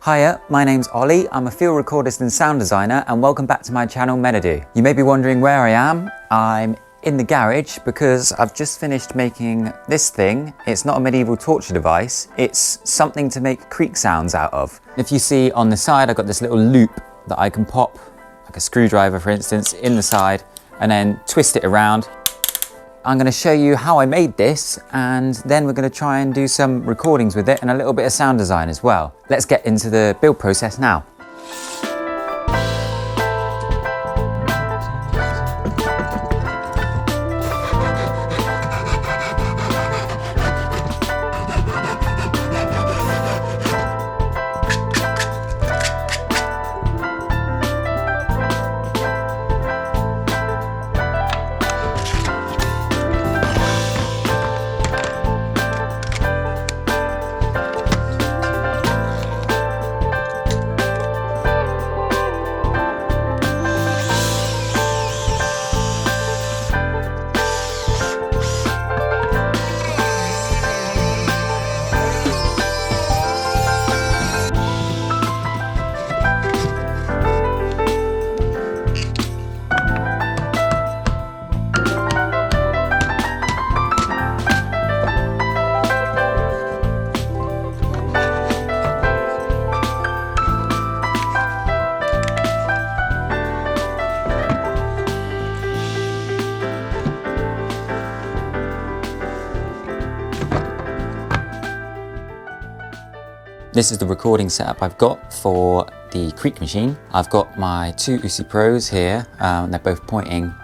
Hiya, my name's Ollie, I'm a field recordist and sound designer, and welcome back to my channel Melody. You may be wondering where I am. I'm in the garage because I've just finished making this thing. It's not a medieval torture device, it's something to make creak sounds out of. If you see on the side, I've got this little loop that I can pop, like a screwdriver for instance, in the side and then twist it around. I'm going to show you how I made this, and then we're going to try and do some recordings with it and a little bit of sound design as well. Let's get into the build process now. This is the recording setup I've got for the Creak machine. I've got my two UC Pros here. They're both pointing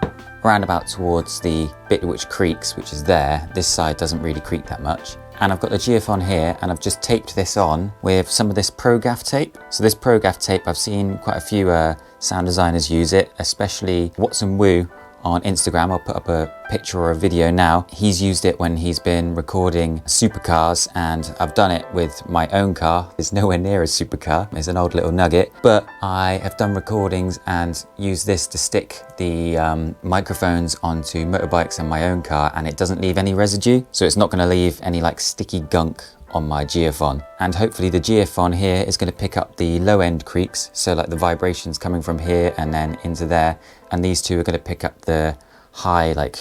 around about towards the bit which creaks, which is there. This side doesn't really creak that much. And I've got the geophone here, and I've just taped this on with some of this Pro Gaff tape. So this Pro Gaff tape, I've seen quite a few sound designers use it, especially Watson Woo on Instagram. I'll put up a picture or a video now. He's used it when he's been recording supercars, and I've done it with my own car. It's nowhere near a supercar, it's an old little nugget, but I have done recordings and used this to stick the microphones onto motorbikes and my own car, and it doesn't leave any residue, so it's not going to leave any like sticky gunk on my geophone. And hopefully the geophone here is going to pick up the low end creaks, so like the vibrations coming from here and then into there, and these two are going to pick up the high like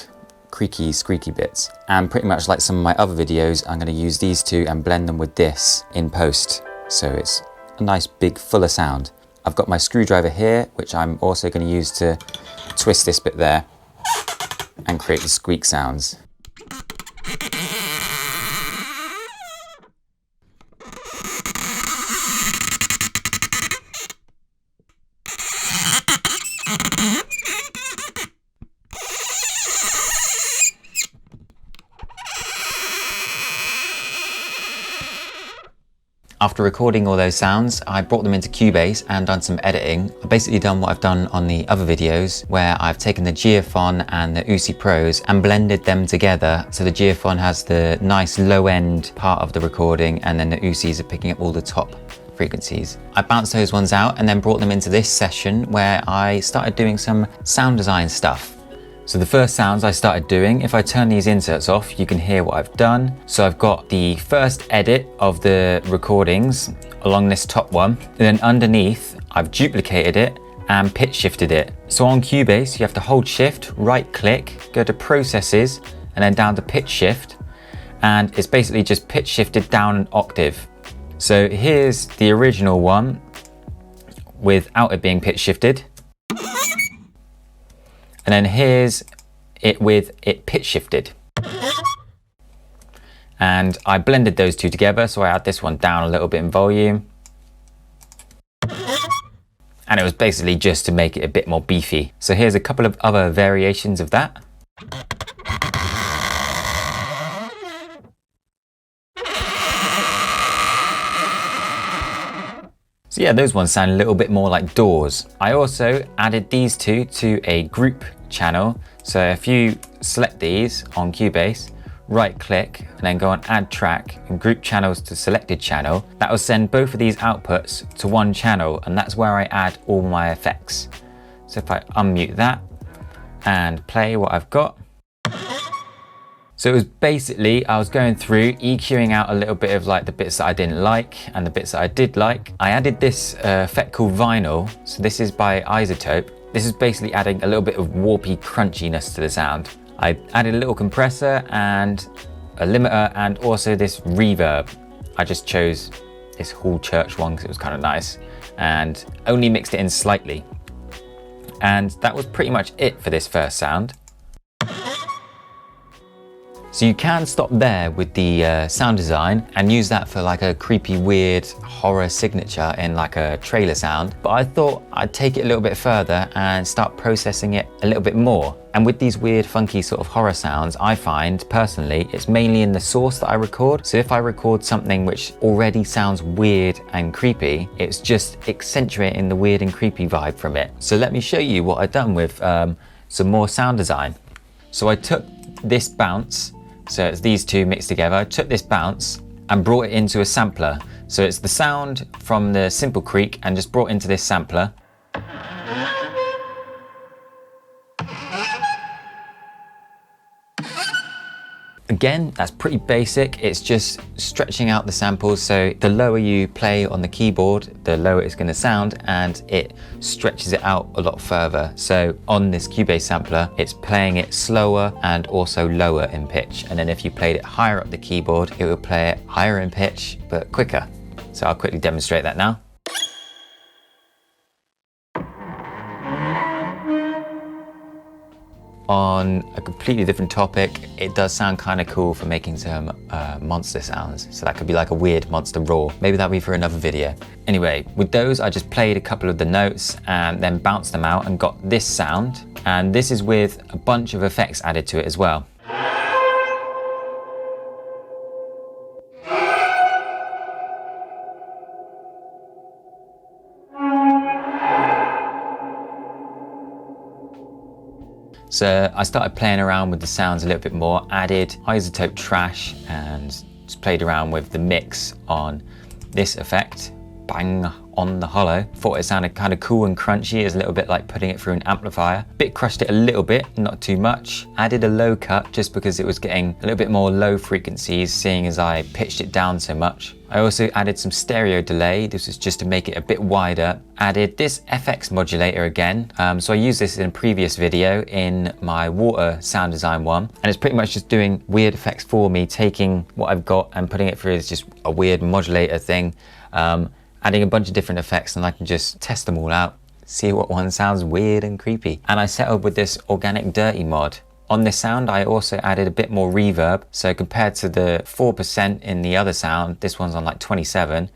creaky squeaky bits. And pretty much like some of my other videos, I'm going to use these two and blend them with this in post, so it's a nice big fuller sound. I've got my screwdriver here, which I'm also going to use to twist this bit there and create the squeak sounds. After recording all those sounds, I brought them into Cubase and done some editing. I've basically done what I've done on the other videos, where I've taken the geophone and the UC Pros and blended them together. So the geophone has the nice low end part of the recording, and then the UCs are picking up all the top frequencies. I bounced those ones out and then brought them into this session where I started doing some sound design stuff. So the first sounds I started doing, if I turn these inserts off, you can hear what I've done. So I've got the first edit of the recordings along this top one, and then underneath I've duplicated it and pitch shifted it. So on Cubase, you have to hold shift, right click, go to processes, and then down to pitch shift. And it's basically just pitch shifted down an octave. So here's the original one without it being pitch shifted. And then here's it with it pitch shifted. And I blended those two together, so I had this one down a little bit in volume. And it was basically just to make it a bit more beefy. So here's a couple of other variations of that. So yeah, those ones sound a little bit more like doors. I also added these two to a group channel. So if you select these on Cubase, right click, and then go on add track and group channels to selected channel, that will send both of these outputs to one channel, and that's where I add all my effects. So if I unmute that and play what I've got. So it was basically, I was going through EQing out a little bit of like the bits that I didn't like and the bits that I did like. I added this effect called vinyl. So this is by Isotope. This is basically adding a little bit of warpy crunchiness to the sound. I added a little compressor and a limiter and also this reverb. I just chose this Hall Church one because it was kind of nice and only mixed it in slightly. And that was pretty much it for this first sound. So you can stop there with the sound design and use that for like a creepy, weird horror signature in like a trailer sound. But I thought I'd take it a little bit further and start processing it a little bit more. And with these weird, funky sort of horror sounds, I find personally, it's mainly in the source that I record. So if I record something which already sounds weird and creepy, it's just accentuating the weird and creepy vibe from it. So let me show you what I've done with some more sound design. So I took this bounce. So it's these two mixed together. I took this bounce and brought it into a sampler. So it's the sound from the simple Creak and just brought into this sampler. Again, that's pretty basic. It's just stretching out the samples. So the lower you play on the keyboard, the lower it's going to sound, and it stretches it out a lot further. So on this Cubase sampler, it's playing it slower and also lower in pitch. And then if you played it higher up the keyboard, it will play it higher in pitch, but quicker. So I'll quickly demonstrate that now. On a completely different topic, it does sound kind of cool for making some monster sounds. So that could be like a weird monster roar. Maybe that'll be for another video. Anyway, with those, I just played a couple of the notes and then bounced them out and got this sound. And this is with a bunch of effects added to it as well. So I started playing around with the sounds a little bit more, added Isotope Trash and just played around with the mix on this effect, bang on the hollow. Thought it sounded kind of cool and crunchy. It was a little bit like putting it through an amplifier. Bit crushed it a little bit, not too much. Added a low cut just because it was getting a little bit more low frequencies, seeing as I pitched it down so much. I also added some stereo delay. This was just to make it a bit wider. Added this FX modulator again. So I used this in a previous video in my water sound design one. And it's pretty much just doing weird effects for me, taking what I've got and putting it through as just a weird modulator thing. Adding a bunch of different effects and I can just test them all out, see what one sounds weird and creepy. And I settled with this Organic Dirty mod. On this sound, I also added a bit more reverb. So compared to the 4% in the other sound, this one's on like 27.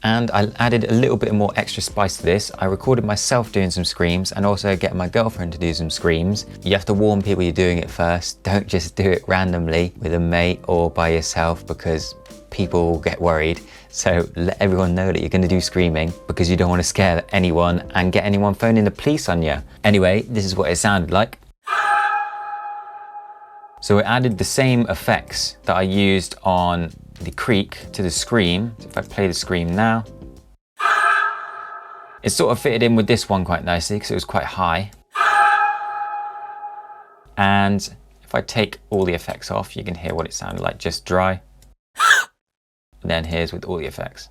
And I added a little bit more extra spice to this. I recorded myself doing some screams and also getting my girlfriend to do some screams. You have to warn people you're doing it first. Don't just do it randomly with a mate or by yourself because people will get worried. So let everyone know that you're going to do screaming because you don't want to scare anyone and get anyone phoning the police on you. Anyway, this is what it sounded like. So I added the same effects that I used on the Creak to the scream. So if I play the scream now, it sort of fitted in with this one quite nicely because it was quite high. And if I take all the effects off, you can hear what it sounded like, just dry. And then here's with all the effects.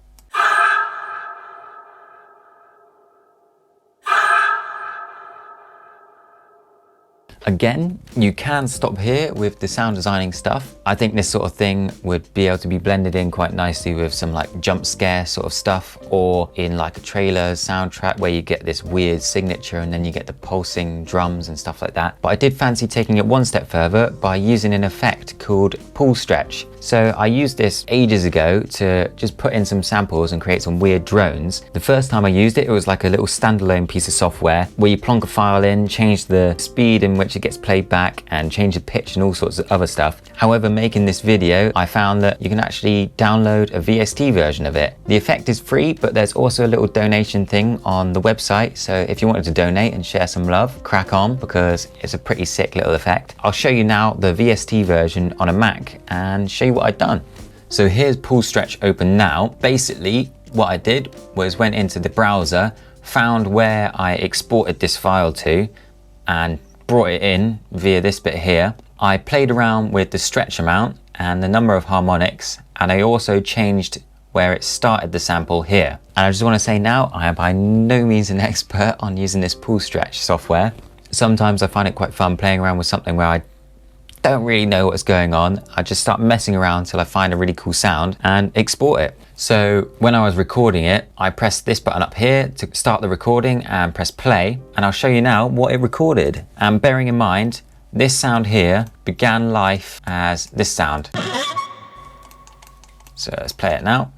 Again, you can stop here with the sound designing stuff. I think this sort of thing would be able to be blended in quite nicely with some like jump scare sort of stuff, or in like a trailer soundtrack where you get this weird signature and then you get the pulsing drums and stuff like that. But I did fancy taking it one step further by using an effect called pull stretch. So I used this ages ago to just put in some samples and create some weird drones. The first time I used it, it was like a little standalone piece of software where you plonk a file in, change the speed in which it gets played back and change the pitch and all sorts of other stuff. However, making this video, I found that you can actually download a VST version of it. The effect is free, but there's also a little donation thing on the website. So if you wanted to donate and share some love, crack on, because it's a pretty sick little effect. I'll show you now the VST version on a Mac and show you what I've done. So here's Pull Stretch open now. Basically, what I did was went into the browser, found where I exported this file to and brought it in via this bit here. I played around with the stretch amount and the number of harmonics, and I also changed where it started the sample here. And I just want to say now, I am by no means an expert on using this pull stretch software. Sometimes I find it quite fun playing around with something where I don't really know what's going on. I just start messing around till I find a really cool sound and export it. So when I was recording it, I pressed this button up here to start the recording and press play. And I'll show you now what it recorded. And bearing in mind, this sound here began life as this sound. So let's play it now.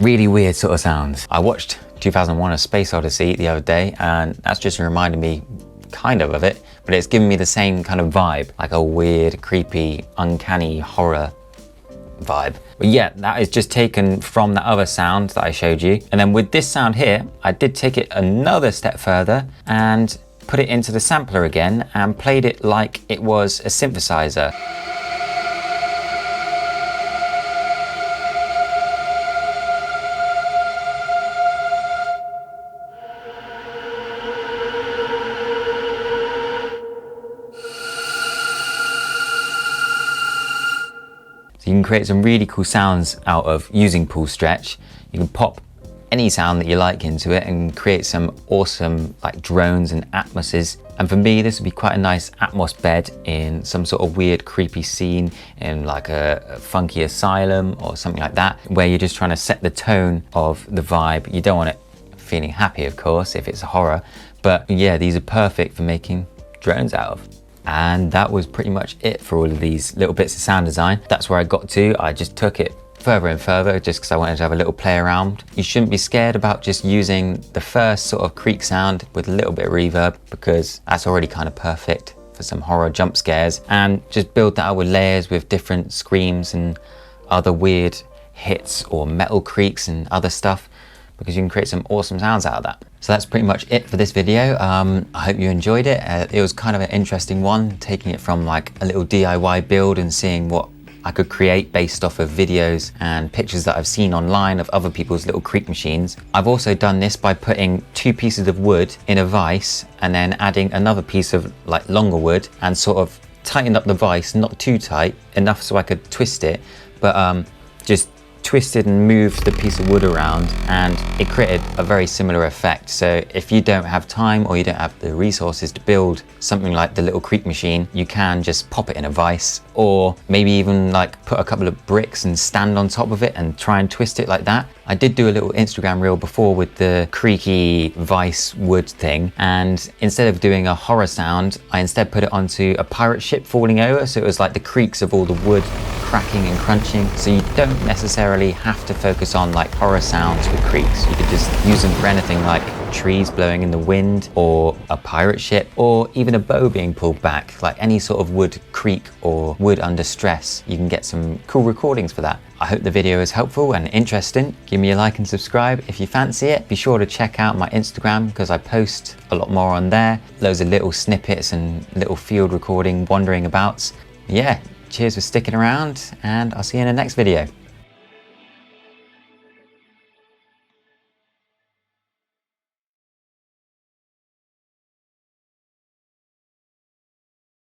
Really weird sort of sounds. I watched 2001: A Space Odyssey the other day, and that's just reminded me kind of it, but it's given me the same kind of vibe, like a weird, creepy, uncanny horror vibe. But yeah, that is just taken from that other sound that I showed you. And then with this sound here, I did take it another step further and put it into the sampler again and played it like it was a synthesizer. You can create some really cool sounds out of using pull stretch. You can pop any sound that you like into it and create some awesome like drones and atmoses. And for me, this would be quite a nice Atmos bed in some sort of weird, creepy scene in like a funky asylum or something like that, where you're just trying to set the tone of the vibe. You don't want it feeling happy, of course, if it's a horror. But yeah, these are perfect for making drones out of. And that was pretty much it for all of these little bits of sound design. That's where I got to. I just took it further and further just because I wanted to have a little play around. You shouldn't be scared about just using the first sort of creak sound with a little bit of reverb, because that's already kind of perfect for some horror jump scares. And just build that out with layers with different screams and other weird hits or metal creaks and other stuff, because you can create some awesome sounds out of that. So that's pretty much it for this video. I hope you enjoyed it. It was kind of an interesting one, taking it from like a little DIY build and seeing what I could create based off of videos and pictures that I've seen online of other people's little Creak machines. I've also done this by putting 2 pieces of wood in a vise and then adding another piece of like longer wood and sort of tightened up the vise, not too tight, enough so I could twist it, but just twisted and moved the piece of wood around, and it created a very similar effect. So if you don't have time or you don't have the resources to build something like the little Creak machine, you can just pop it in a vise, or maybe even like put a couple of bricks and stand on top of it and try and twist it like that. I did do a little Instagram reel before with the creaky vice wood thing, and instead of doing a horror sound, I instead put it onto a pirate ship falling over, so it was like the creaks of all the wood cracking and crunching. So you don't necessarily have to focus on like horror sounds with creaks. You could just use them for anything like trees blowing in the wind, or a pirate ship, or even a bow being pulled back. Like any sort of wood creak or wood under stress, you can get some cool recordings for that. I hope the video is helpful and interesting. Give me a like and subscribe if you fancy it. Be sure to check out my Instagram because I post a lot more on there. Loads of little snippets and little field recording wandering abouts. Yeah, cheers for sticking around, and I'll see you in the next video.